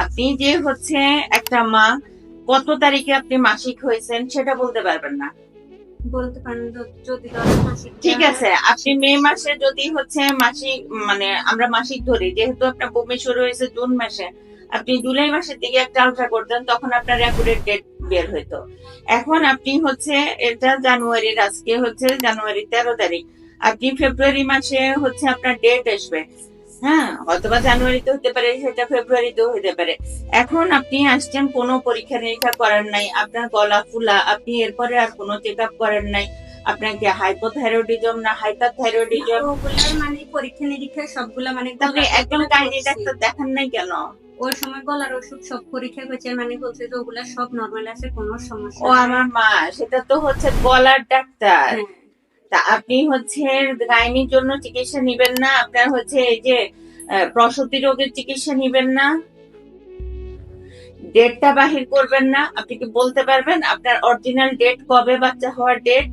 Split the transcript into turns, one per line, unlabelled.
আপনি যে হচ্ছে একটা মা, কত তারিখে আপনি মাসিক হয়েছেন সেটা বলতে পারবেন না।
বলতে পারেন যদি ধরেন মাসিকটা
ঠিক আছে, আপনি মে মাসে যদি হচ্ছে মাসিক, মানে আমরা মাসিক ধরি, যেহেতু আপনার বমি শুরু হয়েছে জুন মাসে, আপনি জুলাই মাসের দিকে একটা আলট্রা করতেন, তখন আপনার অ্যাকুরেট ডেট বের হইতো। এখন আপনি হচ্ছে, এটা জানুয়ারির, আজকে হচ্ছে জানুয়ারি 13 তারিখ, আপনি ফেব্রুয়ারি মাসে হচ্ছে আপনার ডেট আসবে। হ্যাঁ, হয়তোবা জানুয়ারিতে হতে পারে, সেটা ফেব্রুয়ারিতেও হতে পারে। এখন আপনি আসছেন, কোনো পরীক্ষা নিরীক্ষা করেন নাই, আপনার গলা ফুলা, আপনি এরপরে আর কোনো চেক আপ করেন নাই, আপনাকে হাইপোথাইরয়েডিজম না হাইপার
না,
থাইরয়েডিজম,
ওগুলার মানে পরীক্ষা নিরীক্ষা সবগুলা মানে
তাহলে
গলার
একজন
ওগুলা
গাইনি
করছি।
ডাক্তার দেখান নাই কেন?
ওই সময় গলার ওষুধ সব পরীক্ষা করছে, মানে বলছে যে ওগুলা সব নর্মাল আছে, কোনো
ও
সমস্যা নাই।
আমার মা, সেটা তো হচ্ছে গলার ডাক্তার।
হ্যাঁ।
তা আপনি হচ্ছে গাইনির জন্য চিকিৎসা নিবেন না? আপনার হচ্ছে এই যে প্রসূতি রোগের চিকিৎসা নিবেন না? ডেটটা বাহির করবেন না? আপনি কি বলতে পারবেন আপনার অরিজিনাল ডেট কবে বাচ্চা হওয়ার ডেট?